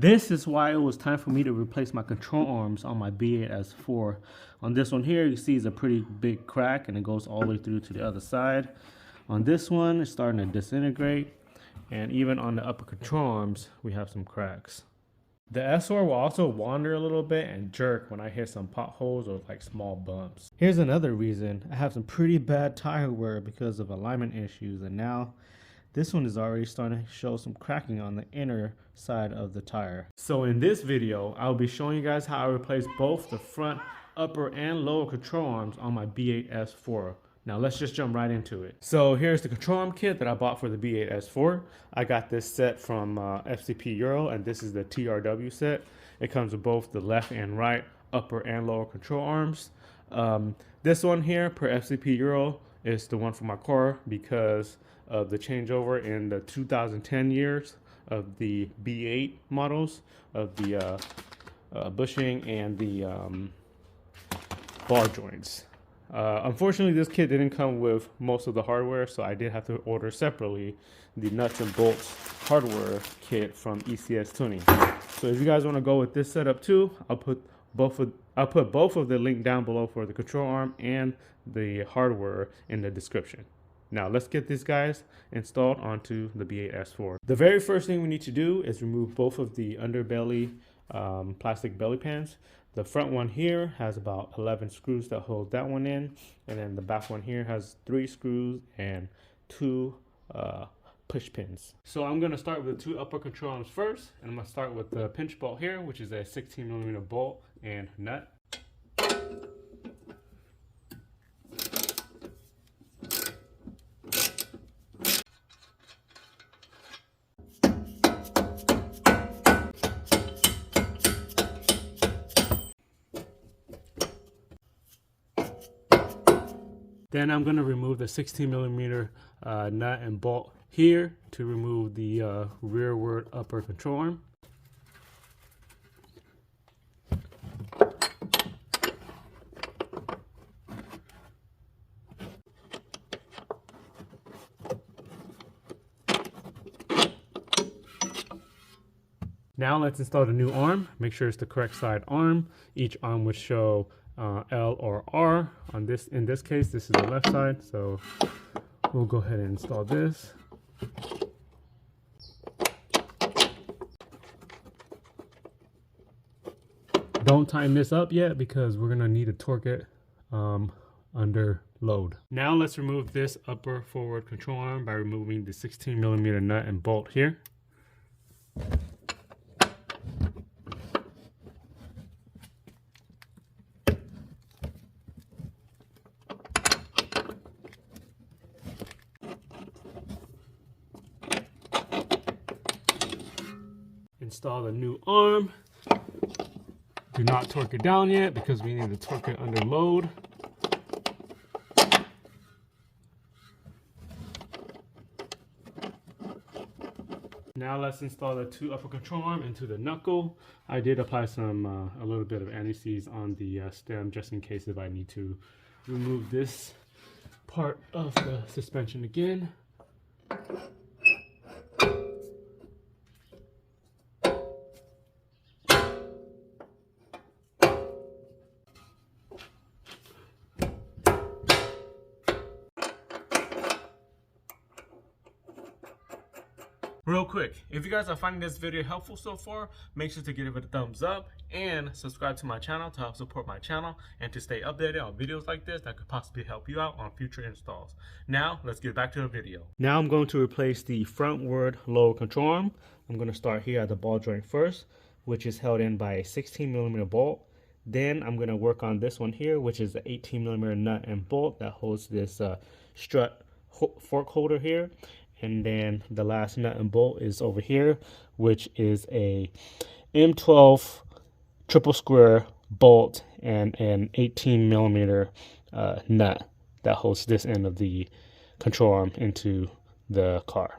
This is why it was time for me to replace my control arms on my B8 S4. On this one here, you see is a pretty big crack and it goes all the way through to the other side. On this one, it's starting to disintegrate. And even on the upper control arms, we have some cracks. The S4 will also wander a little bit and jerk when I hit some potholes or like small bumps. Here's another reason. I have some pretty bad tire wear because of alignment issues, and now this one is already starting to show some cracking on the inner side of the tire. So in this video, I'll be showing you guys how I replace both the front, upper, and lower control arms on my B8 S4. Now let's just jump right into it. So here's the control arm kit that I bought for the B8 S4. I got this set from FCPEURO, and this is the TRW set. It comes with both the left and right, upper and lower control arms. This one here, per FCPEURO, is the one for my car because of the changeover in the 2010 years of the B8 models of the bushing and the bar joints. Unfortunately, this kit didn't come with most of the hardware, so I did have to order separately the nuts and bolts hardware kit from ECSTuning. So if you guys want to go with this setup too, I'll put both of the link down below for the control arm and the hardware in the description. Now let's get these guys installed onto the B8 S4. The very first thing we need to do is remove both of the underbelly plastic belly pans. The front one here has about 11 screws that hold that one in, and then the back one here has 3 screws and 2 push pins. So I'm going to start with the 2 upper control arms first, and I'm going to start with the pinch bolt here, which is a 16mm bolt and nut. Then I'm going to remove the 16mm nut and bolt here to remove the rearward upper control arm. Now let's install the new arm. Make sure it's the correct side arm. Each arm would show L or R. In this case, this is the left side, so we'll go ahead and install this. Don't tighten this up yet because we're gonna need to torque it under load. Now let's remove this upper forward control arm by removing the 16mm nut and bolt here. Install the new arm. Do not torque it down yet because we need to torque it under load. Now let's install the 2 upper control arm into the knuckle. I did apply some a little bit of anti-seize on the stem just in case if I need to remove this part of the suspension again. Real quick, if you guys are finding this video helpful so far, make sure to give it a thumbs up and subscribe to my channel to help support my channel and to stay updated on videos like this that could possibly help you out on future installs. Now, let's get back to the video. Now I'm going to replace the frontward lower control arm. I'm going to start here at the ball joint first, which is held in by a 16mm bolt. Then I'm going to work on this one here, which is the 18mm nut and bolt that holds this strut fork holder here. And then the last nut and bolt is over here, which is a M12 triple square bolt and an 18mm nut that holds this end of the control arm into the car.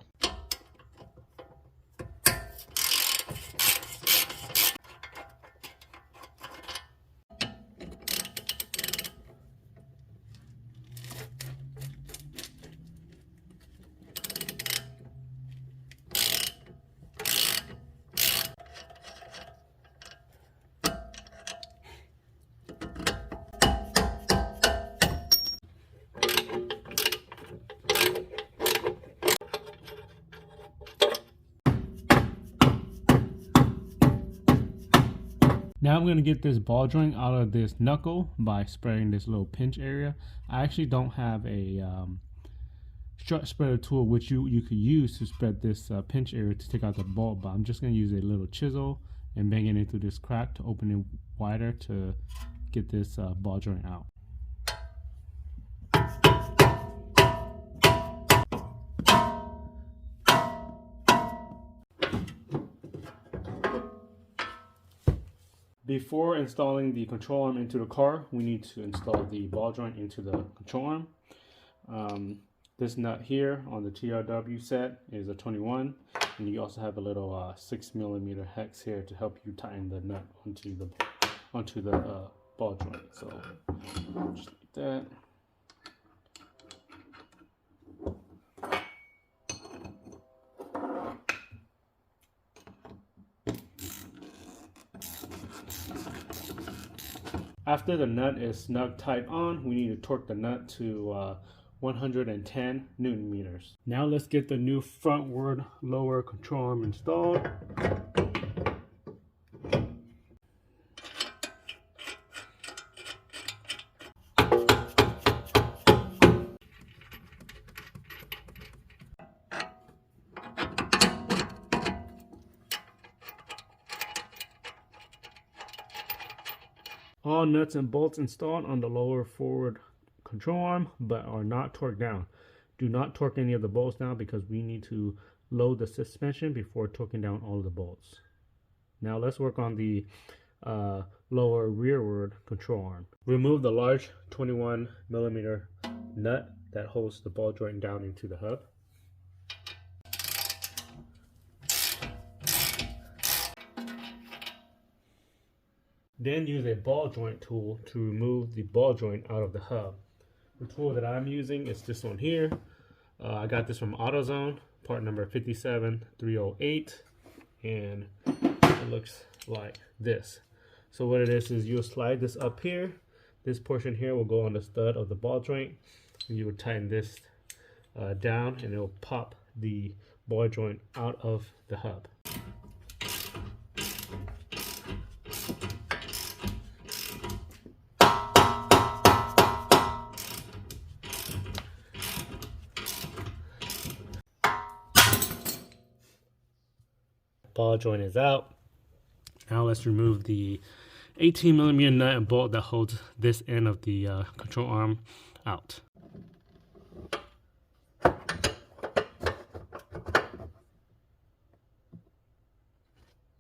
Now I'm going to get this ball joint out of this knuckle by spraying this little pinch area. I actually don't have a strut spreader tool which you could use to spread this pinch area to take out the bolt, but I'm just going to use a little chisel and bang it into this crack to open it wider to get this ball joint out. Before installing the control arm into the car, we need to install the ball joint into the control arm. This nut here on the TRW set is a 21, and you also have a little 6mm hex here to help you tighten the nut onto the ball joint. So just like that. After the nut is snug tight on, we need to torque the nut to 110 Newton meters. Now let's get the new frontward lower control arm installed. All nuts and bolts installed on the lower forward control arm, but are not torqued down. Do not torque any of the bolts down because we need to load the suspension before torquing down all of the bolts. Now let's work on the lower rearward control arm. Remove the large 21mm nut that holds the ball joint down into the hub. Then use a ball joint tool to remove the ball joint out of the hub. The tool that I'm using is this one here. I got this from AutoZone, part number 57308, and it looks like this. So what it is you'll slide this up here. This portion here will go on the stud of the ball joint, and you would tighten this down, and it will pop the ball joint out of the hub. Ball joint is out. Now let's remove the 18mm nut and bolt that holds this end of the control arm out.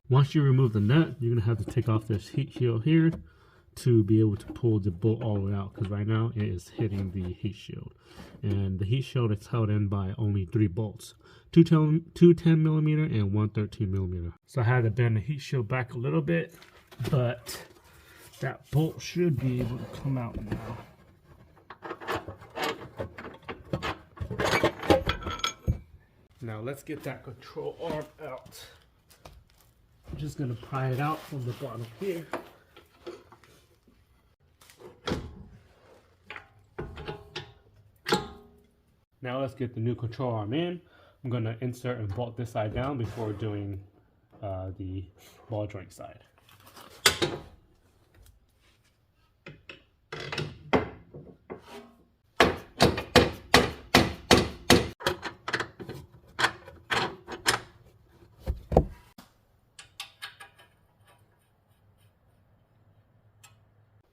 Once you remove the nut, you're going to have to take off this heat shield here to be able to pull the bolt all the way out, because right now it is hitting the heat shield. And the heat shield is held in by only 3 bolts. Two 10mm and one 13mm. So I had to bend the heat shield back a little bit, but that bolt should be able to come out now. Now let's get that control arm out. I'm just gonna pry it out from the bottom here. Now let's get the new control arm in. I'm going to insert and bolt this side down before doing the ball joint side.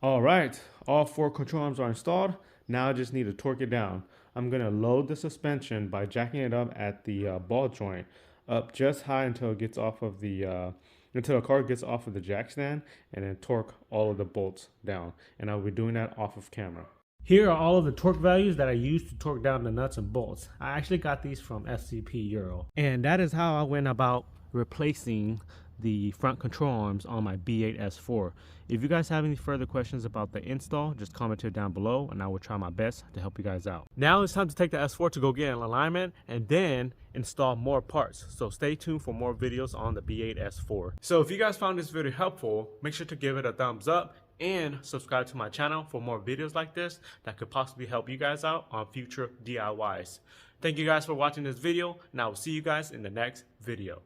All right, all 4 control arms are installed. Now I just need to torque it down. I'm going to load the suspension by jacking it up at the ball joint up just high until it gets off of the until the car gets off of the jack stand, and then torque all of the bolts down. And I'll be doing that off of camera. Here are all of the torque values that I used to torque down the nuts and bolts. I actually got these from FCPEURO, and that is how I went about replacing the front control arms on my B8 S4. If you guys have any further questions about the install, just comment here down below and I will try my best to help you guys out. Now it's time to take the S4 to go get an alignment and then install more parts. So stay tuned for more videos on the B8 S4. So if you guys found this video helpful, make sure to give it a thumbs up and subscribe to my channel for more videos like this that could possibly help you guys out on future DIYs. Thank you guys for watching this video, and I will see you guys in the next video.